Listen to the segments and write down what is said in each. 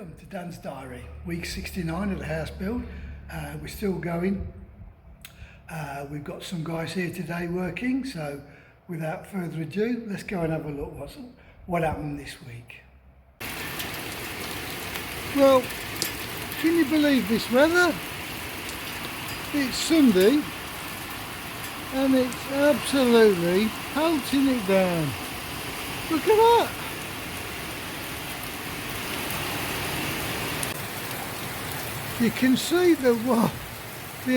Welcome to Dan's Diary, week 69 of the house build. We're still going. We've got some guys here today working, so without further ado, let's go and have a look what happened this week. Well, can you believe this weather? It's Sunday and it's absolutely pelting it down. Look at that! You can see the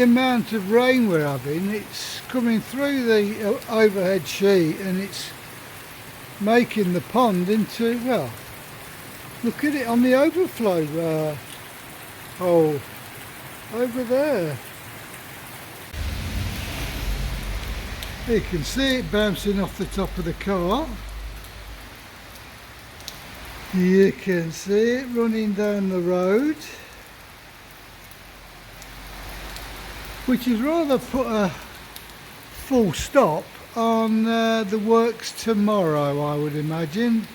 amount of rain we're having. It's coming through the overhead sheet and it's making the pond into, well, look at it on the overflow hole over there. You can see it bouncing off the top of the car. You can see it running down the road, which has rather put a full stop on the works tomorrow, I would imagine.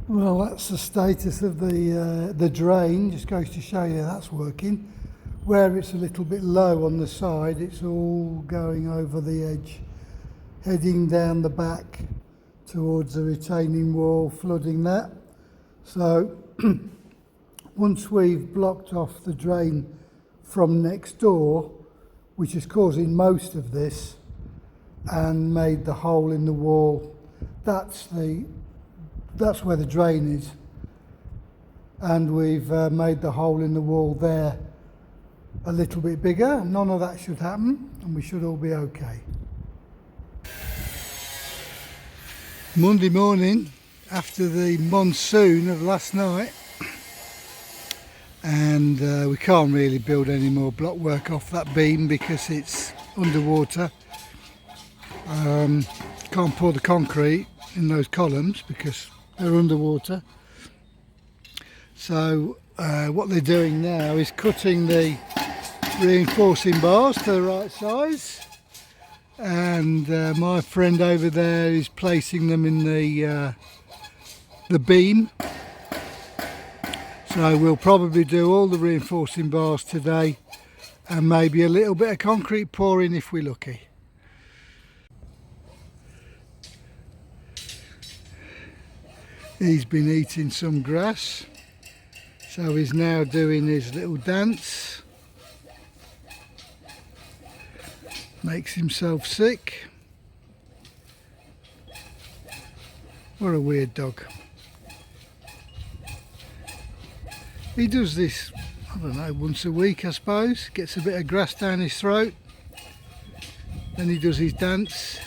Well, that's the status of the drain. Just goes to show you that's working. Where it's a little bit low on the side, it's all going over the edge, heading down the back towards the retaining wall, flooding that. So once we've blocked off the drain from next door, which is causing most of this, and made the hole in the wall, that's where the drain is, and we've made the hole in the wall there a little bit bigger. None of that should happen and we should all be okay. Monday morning after the monsoon of last night, and we can't really build any more block work off that beam because it's underwater. Can't pour the concrete in those columns because they're underwater. So what they're doing now is cutting the reinforcing bars to the right size, and my friend over there is placing them in the beam. So we'll probably do all the reinforcing bars today and maybe a little bit of concrete pouring if we're lucky. He's been eating some grass, so he's now doing his little dance. Makes himself sick. What a weird dog. He does this, I don't know, once a week I suppose. Gets a bit of grass down his throat, then he does his dance,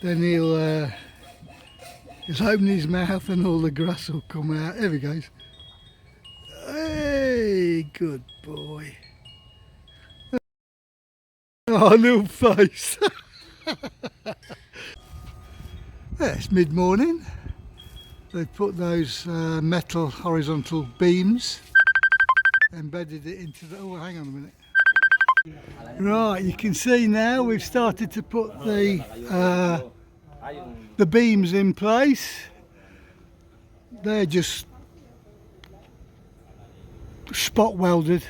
then he'll just open his mouth and all the grass will come out. There he goes. Hey, good boy. Oh, little face. Yeah, it's mid-morning. They've put those metal horizontal beams, embedded it into the... Oh, hang on a minute. Right, you can see now we've started to put the beams in place. They're just spot welded.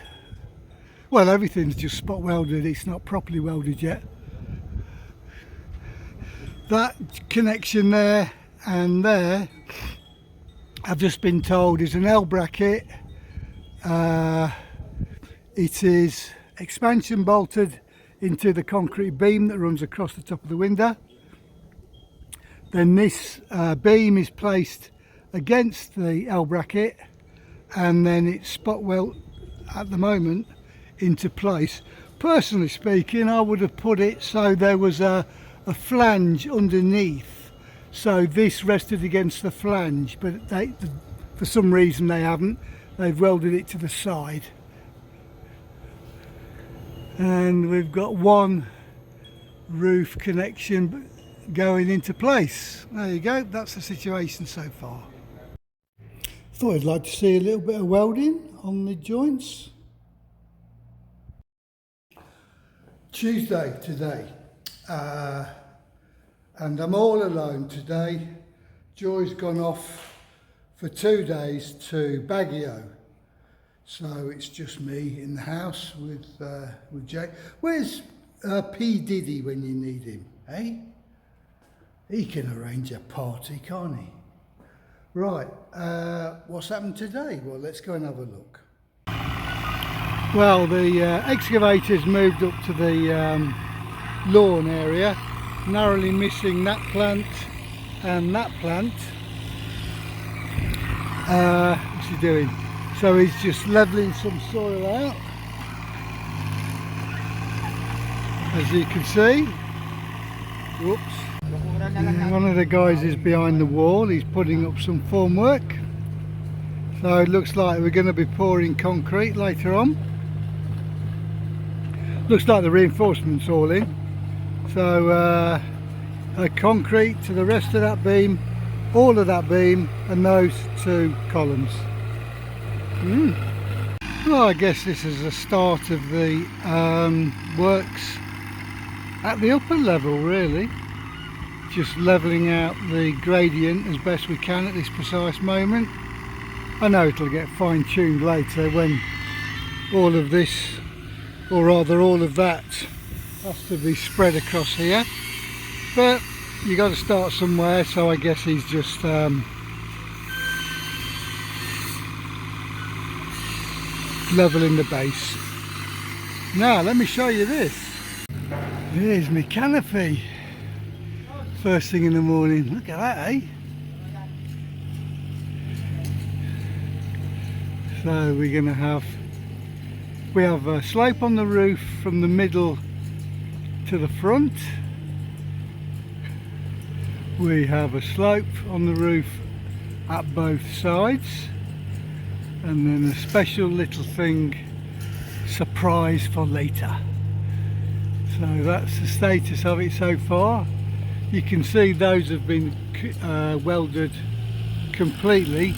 Well, everything's just spot welded, it's not properly welded yet. That connection there and there, I've just been told, is an L bracket. It is expansion bolted into the concrete beam that runs across the top of the window. Then this beam is placed against the L bracket, and then it's spot weld at the moment into place. Personally speaking, I would have put it so there was a flange underneath, so this rested against the flange, but for some reason they haven't. They've welded it to the side, and we've got one roof connection going into place. There you go, that's the situation so far. Thought I'd like to see a little bit of welding on the joints. Tuesday today, and I'm all alone today. Joy's gone off for 2 days to Baguio, so it's just me in the house with Jake. Where's P Diddy when you need him, eh? He can arrange a party, can't he? Right, what's happened today? Well, let's go and have a look. Well, the excavator's moved up to the lawn area, narrowly missing that plant and that plant. What's he doing? So he's just levelling some soil out, as you can see. Whoops. And one of the guys is behind the wall, he's putting up some formwork. So it looks like we're going to be pouring concrete later on. Looks like the reinforcement's all in. So concrete to the rest of that beam, all of that beam and those 2 columns. Well, I guess this is the start of the works at the upper level, really. Just levelling out the gradient as best we can at this precise moment. I know it'll get fine-tuned later when all of this, or rather all of that, has to be spread across here, but you got to start somewhere, so I guess he's just levelling the base. Now let me show you this. Here's my canopy. First thing in the morning. Look at that, eh? So we're going to have a slope on the roof from the middle to the front. We have a slope on the roof at both sides, and then a special little thing, surprise for later. So that's the status of it so far. You can see those have been welded completely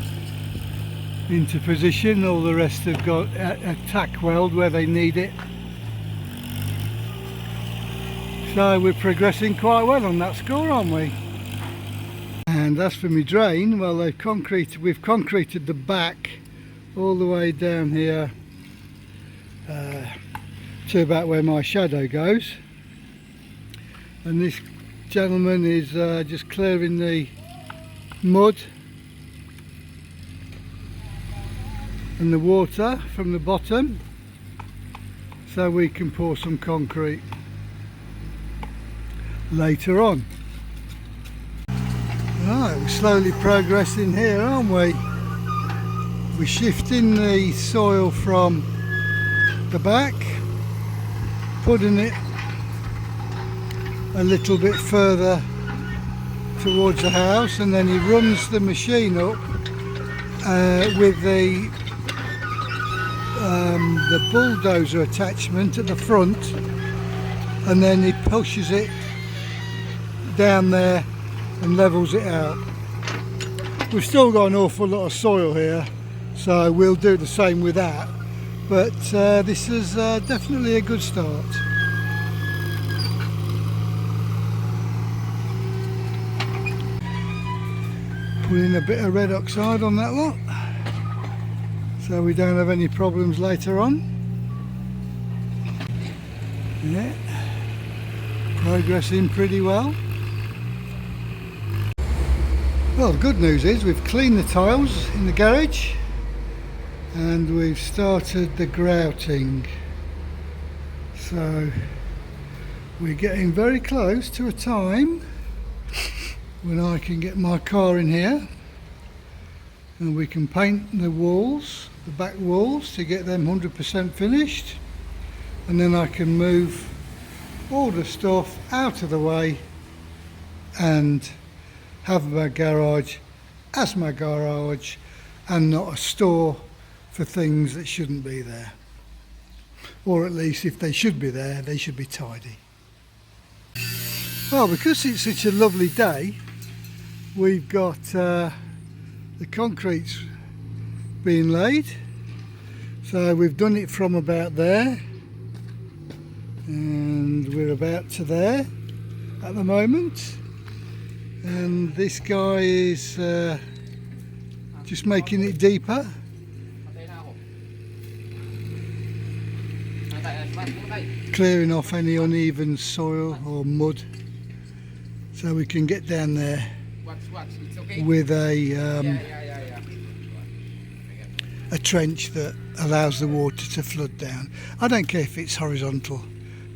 into position. All the rest have got a tack weld where they need it. So we're progressing quite well on that score, aren't we? And as for my drain, well, we've concreted the back all the way down here to about where my shadow goes. And this gentleman is just clearing the mud and the water from the bottom so we can pour some concrete later on. Right, we're slowly progressing here, aren't we? We're shifting the soil from the back, putting it a little bit further towards the house, and then he runs the machine up with the bulldozer attachment at the front, and then he pushes it down there and levels it out. We've still got an awful lot of soil here, so we'll do the same with that, but this is definitely a good start. Put in a bit of red oxide on that lot so we don't have any problems later on. Yeah, progressing pretty well. Well, the good news is we've cleaned the tiles in the garage and we've started the grouting, so we're getting very close to a time when I can get my car in here and we can paint the walls, the back walls, to get them 100% finished, and then I can move all the stuff out of the way and have my garage as my garage and not a store for things that shouldn't be there, or at least if they should be there, they should be tidy. Well, because it's such a lovely day, we've got the concrete's being laid, so we've done it from about there and we're about to there at the moment. and this guy is just making it deeper. Clearing off any uneven soil or mud, so we can get down there with a trench that allows the water to flood down. I don't care if it's horizontal,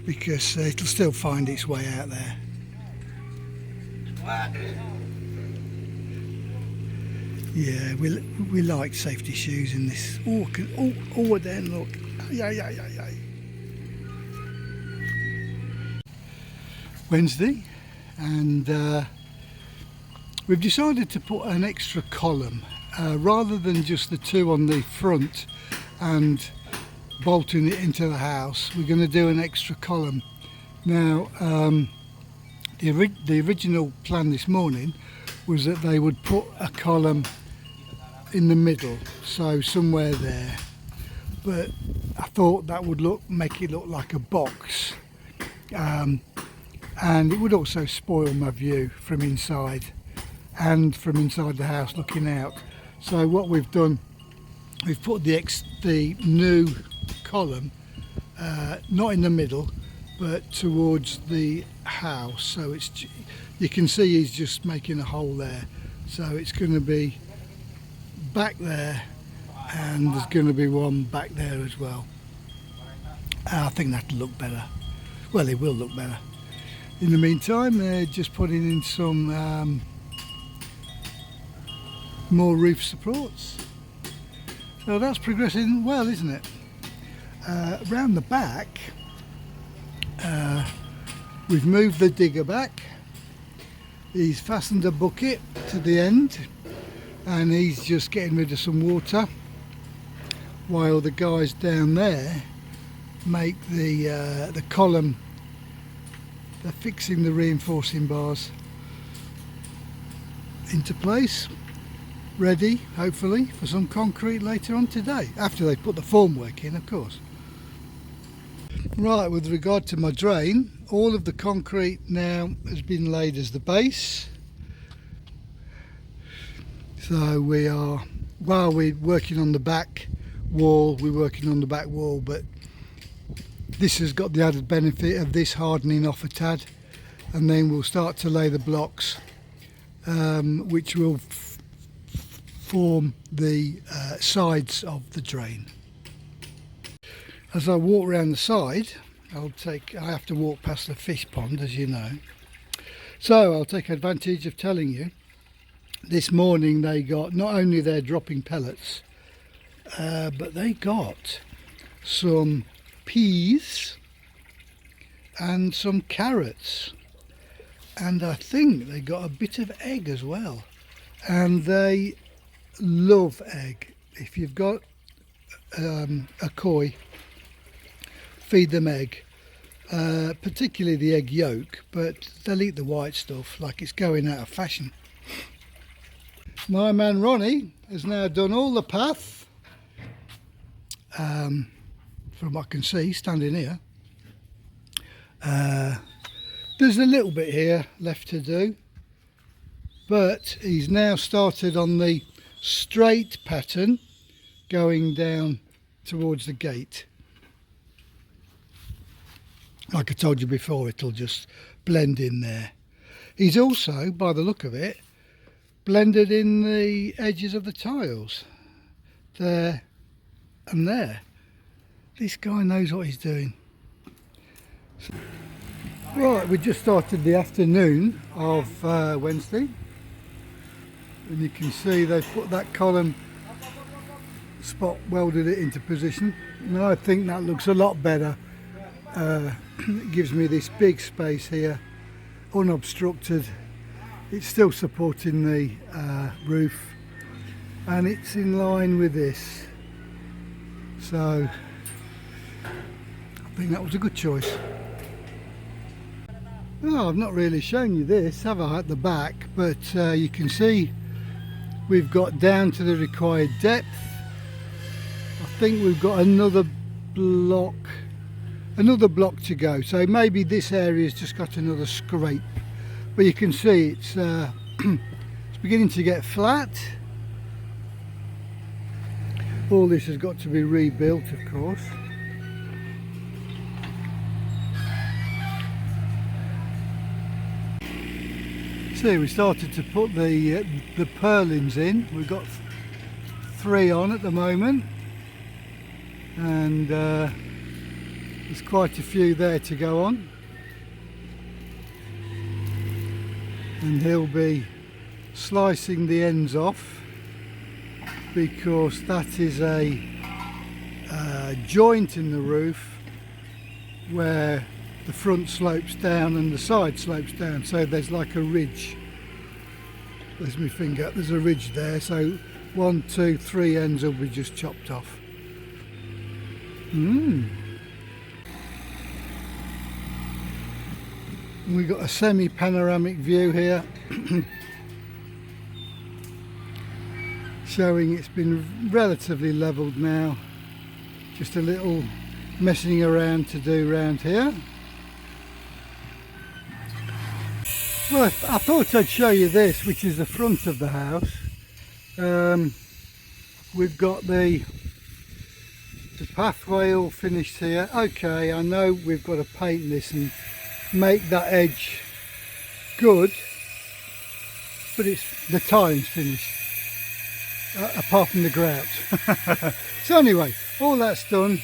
because it'll still find its way out there. Yeah, we like safety shoes in this. Oh, then look. Yeah. Wednesday, and we've decided to put an extra column rather than just the two on the front and bolting it into the house. We're going to do an extra column. Now the original plan this morning was that they would put a column in the middle, so somewhere there, but I thought that would make it look like a box, and it would also spoil my view from inside and from inside the house looking out. So what we've done, we've put the new column not in the middle but towards the house, so you can see he's just making a hole there, so it's going to be back there, and there's going to be one back there as well. I think that'll look better. Well, it will look better. In the meantime, they're just putting in some more roof supports, so that's progressing well, isn't it? Round the back, we've moved the digger back. He's fastened a bucket to the end, and he's just getting rid of some water, while the guys down there make the column. They're fixing the reinforcing bars into place, ready hopefully for some concrete later on today, after they put the formwork in, of course. Right, with regard to my drain, all of the concrete now has been laid as the base. So while we're working on the back wall, but this has got the added benefit of this hardening off a tad, and then we'll start to lay the blocks, which will form the sides of the drain. As I walk around the side, I have to walk past the fish pond, as you know, so I'll take advantage of telling you, this morning they got, not only they're dropping pellets, but they got some peas and some carrots, and I think they got a bit of egg as well, and they love egg. If you've got a koi, feed them egg, particularly the egg yolk, but they'll eat the white stuff like it's going out of fashion. My man Ronnie has now done all the path, from what I can see standing here. There's a little bit here left to do, but he's now started on the straight pattern going down towards the gate. Like I told you before, it'll just blend in there. He's also, by the look of it, blended in the edges of the tiles there and there. This guy knows what he's doing. Right, we just started the afternoon of Wednesday, and you can see they've put that column, spot welded it into position, and I think that looks a lot better. It gives me this big space here, unobstructed. It's still supporting the roof, and it's in line with this, so I think that was a good choice. Oh, I've not really shown you this, have I, at the back, but you can see we've got down to the required depth. I think we've got another block to go, so maybe this area's just got another scrape, but you can see it's it's beginning to get flat. All this has got to be rebuilt, of course. See, we started to put the purlins in. We've got 3 on at the moment, and there's quite a few there to go on. And he'll be slicing the ends off, because that is a joint in the roof where the front slopes down and the side slopes down, so there's like a ridge. There's my finger, there's a ridge there, so 1, 2, 3 ends will be just chopped off. We've got a semi-panoramic view here showing it's been relatively levelled now. Just a little messing around to do around here. Well, I thought I'd show you this, which is the front of the house. We've got the pathway all finished here. Okay, I know we've got to paint this and make that edge good, but the tile's finished, apart from the grout. So anyway, all that's done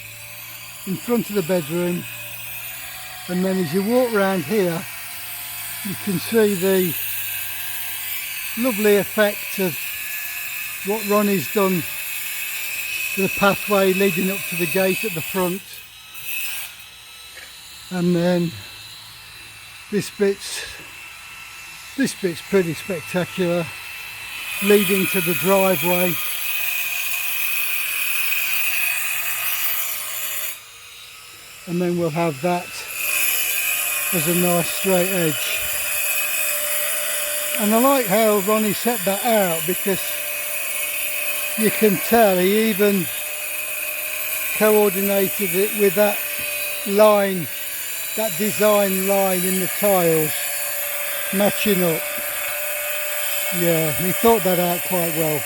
in front of the bedroom, and then as you walk around here you can see the lovely effect of what Ronnie's done to the pathway leading up to the gate at the front. And then this bit's pretty spectacular, leading to the driveway. And then we'll have that as a nice straight edge. And I like how Ronnie set that out, because you can tell he even coordinated it with that line, that design line in the tiles matching up. Yeah, he thought that out quite well.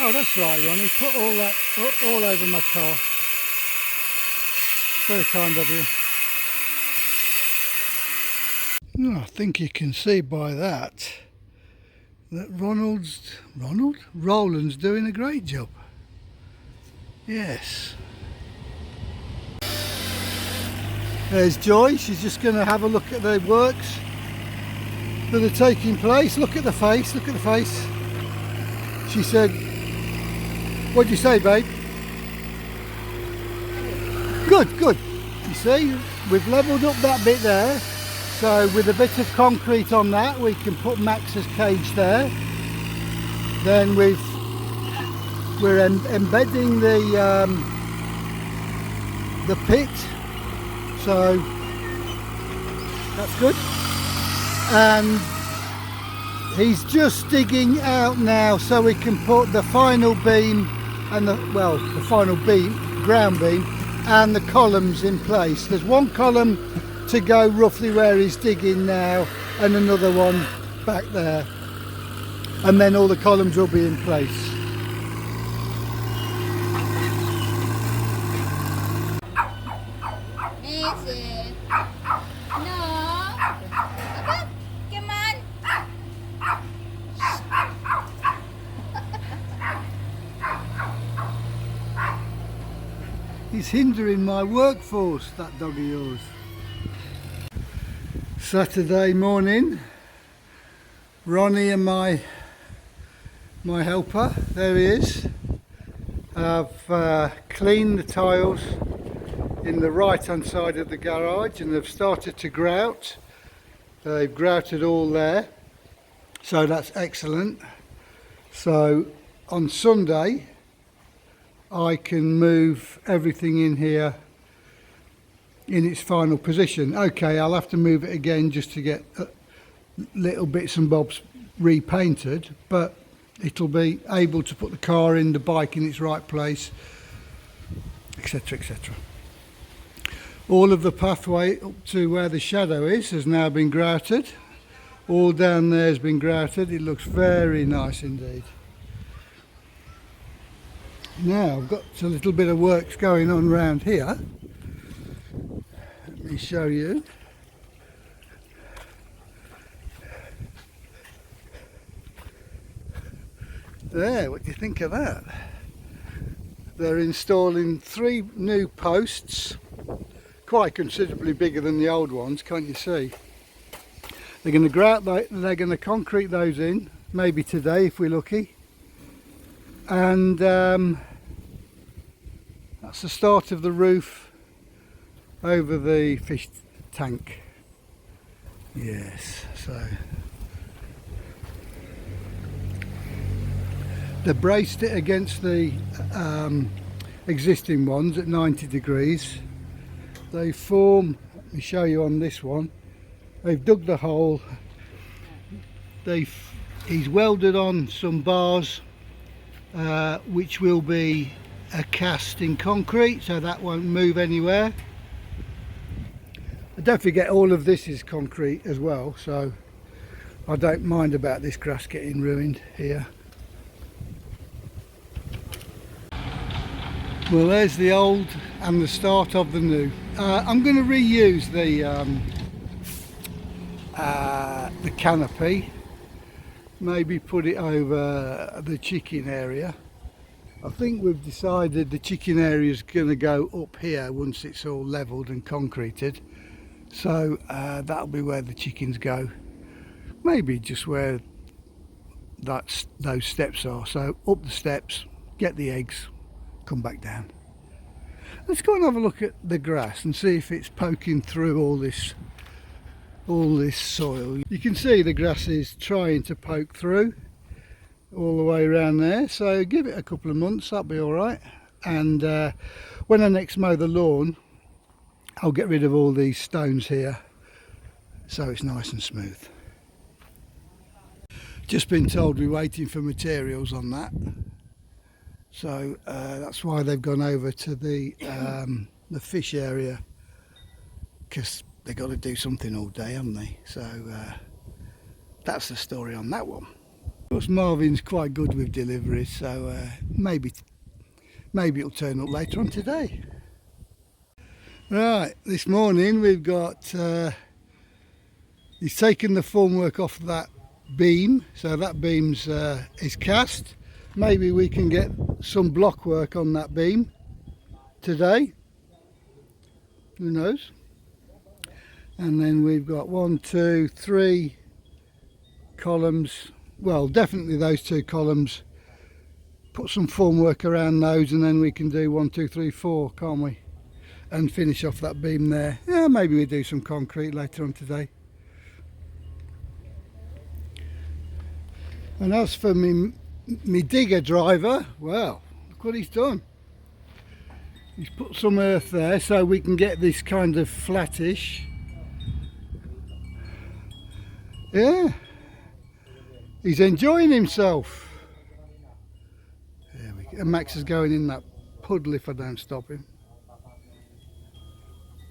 Oh, that's right, Ronnie. Put all that all over my car. Very kind of you. Oh, I think you can see by that Roland's doing a great job. Yes. There's Joy. She's just going to have a look at the works that are taking place. Look at the face. Look at the face. She said, "What'd you say, babe?" Good, good. You see, we've levelled up that bit there. So with a bit of concrete on that, we can put Max's cage there. Then we're embedding the pit. So that's good. And he's just digging out now so we can put the final beam and the final beam, ground beam, and the columns in place. There's one column to go roughly where he's digging now, and another one back there, and then all the columns will be in place. Easy. No. Come on. He's hindering my workforce, that dog of yours. Saturday morning, Ronnie and my helper, there he is, have cleaned the tiles in the right hand side of the garage, and they've started to grout. They've grouted all there, so that's excellent. So on Sunday I can move everything in here in its final position. Okay, I'll have to move it again just to get little bits and bobs repainted, but it'll be able to put the car in, the bike in its right place, etc, etc. All of the pathway up to where the shadow is has now been grouted. All down there has been grouted. It looks very nice indeed. Now I've got a little bit of work going on around here. Let me show you. There, what do you think of that? They're installing 3 new posts, quite considerably bigger than the old ones, can't you see? They're going to concrete those in, maybe today if we're lucky. And that's the start of the roof over the fish tank. Yes, so they braced it against the existing ones at 90 degrees. They form, let me show you on this one, they've dug the hole, he's welded on some bars which will be a cast in concrete, so that won't move anywhere. But don't forget, all of this is concrete as well, so I don't mind about this grass getting ruined here. Well, there's the old and the start of the new. I'm going to reuse the canopy, maybe put it over the chicken area. I think we've decided the chicken area is going to go up here once it's all levelled and concreted, so that'll be where the chickens go, maybe just where those steps are. So up the steps, get the eggs, come back down. Let's go and have a look at the grass and see if it's poking through all this soil. You can see the grass is trying to poke through all the way around there, so give it a couple of months, that'll be all right. And when I next mow the lawn, I'll get rid of all these stones here so it's nice and smooth. Just been told we're waiting for materials on that, so that's why they've gone over to the fish area, because they've got to do something all day, haven't they? So that's the story on that one. Of course, Marvin's quite good with deliveries, so maybe it'll turn up later on today. Right, this morning we've got he's taken the formwork off that beam, so that beam's is cast. Maybe we can get some block work on that beam today, who knows. And then we've got 1, 2, 3 columns, well, definitely those 2 columns. Put some formwork around those and then we can do 1, 2, 3, 4, can't we? And finish off that beam there. Yeah, maybe we do some concrete later on today. And as for me digger driver, well, look what he's done. He's put some earth there so we can get this kind of flattish. Yeah, he's enjoying himself. There we go. And Max is going in that puddle if I don't stop him.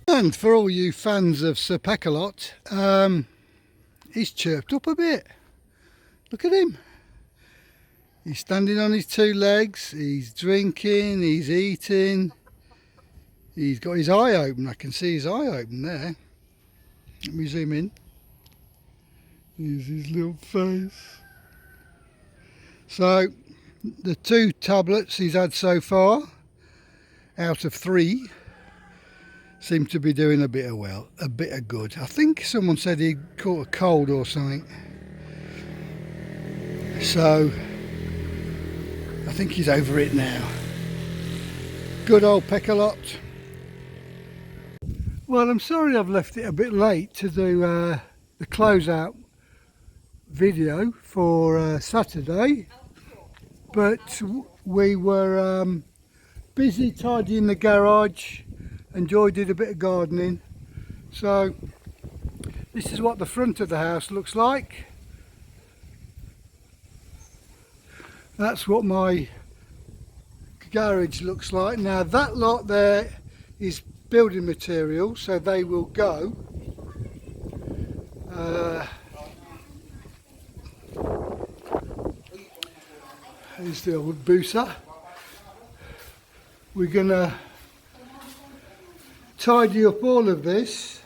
And for all you fans of Sir Packalot, he's chirped up a bit. Look at him. He's standing on his 2 legs, he's drinking, he's eating. He's got his eye open, I can see his eye open there. Let me zoom in. Here's his little face. So, the 2 tablets he's had so far, out of 3, seem to be doing a bit of good. I think someone said he caught a cold or something. So, I think he's over it now. Good old Packalot. Well, I'm sorry I've left it a bit late to do the closeout video for Saturday, but we were busy tidying the garage, and Joy did a bit of gardening. So this is what the front of the house looks like. That's what my garage looks like. Now that lot there is building material, so they will go. Here's the old booster. We're gonna tidy up all of this.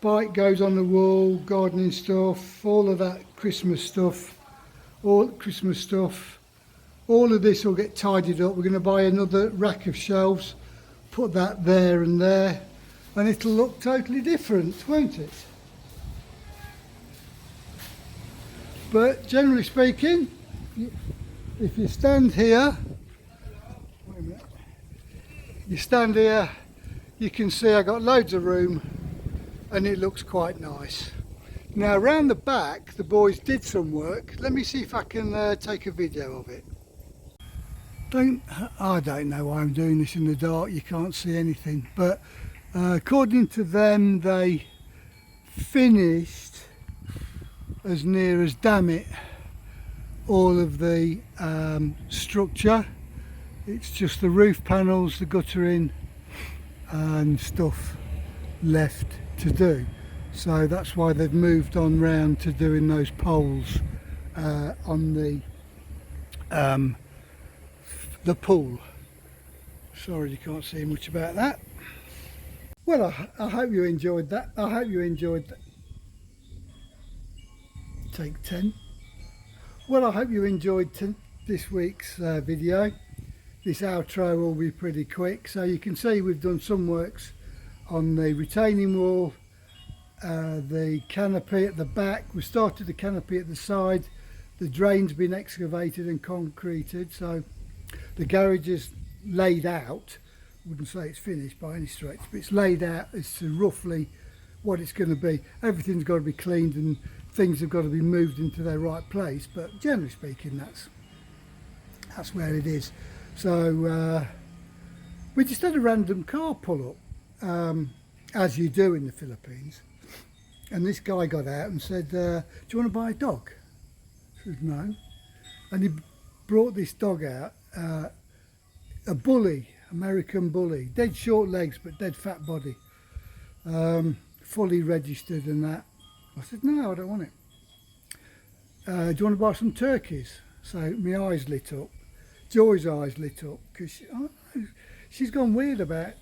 Bike goes on the wall, gardening stuff, all of that Christmas stuff, all of this will get tidied up. We're going to buy another rack of shelves, put that there and there, and it'll look totally different, won't it? But generally speaking, if you stand here, wait a minute, you stand here, you can see I've got loads of room and it looks quite nice. Now around the back the boys did some work. Let me see if I can take a video of it. I don't know why I'm doing this in the dark, you can't see anything, but according to them they finished as near as, damn it, all of the structure. It's just the roof panels, the guttering and stuff left to do. So that's why they've moved on round to doing those poles on the pool. Sorry you can't see much about that. Well, I hope you enjoyed that. I hope you enjoyed that. Take 10. Well, I hope you enjoyed this week's video. This outro will be pretty quick. So you can see we've done some works on the retaining wall, the canopy at the back. We started the canopy at the side. The drain's been excavated and concreted, so the garage is laid out. I wouldn't say it's finished by any stretch, but it's laid out as to roughly what it's going to be. Everything's got to be cleaned and things have got to be moved into their right place, but generally speaking that's where it is. So we just had a random car pull up, as you do in the Philippines, and this guy got out and said, do you want to buy a dog? I said no, and he brought this dog out, a bully, American bully, dead short legs but dead fat body, fully registered and that. I said no, I don't want it. Do you want to buy some turkeys? So my eyes lit up, Joy's eyes lit up, because she's gone weird about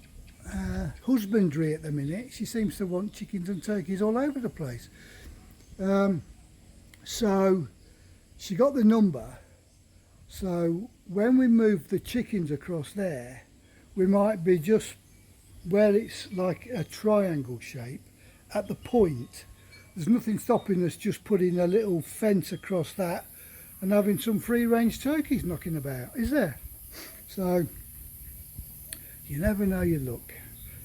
husbandry at the minute. She seems to want chickens and turkeys all over the place. So she got the number, so when we move the chickens across there, we might be just where it's like a triangle shape at the point. There's nothing stopping us just putting a little fence across that and having some free range turkeys knocking about, is there? So you never know your luck.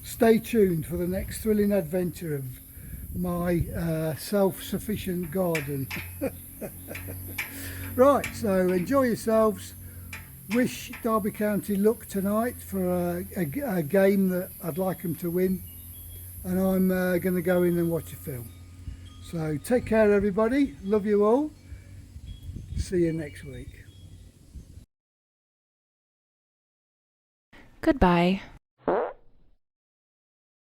Stay tuned for the next thrilling adventure of my self-sufficient garden. Right, so enjoy yourselves. Wish Derby County luck tonight for a game that I'd like them to win, and I'm going to go in and watch a film. So take care everybody, love you all, see you next week. Goodbye.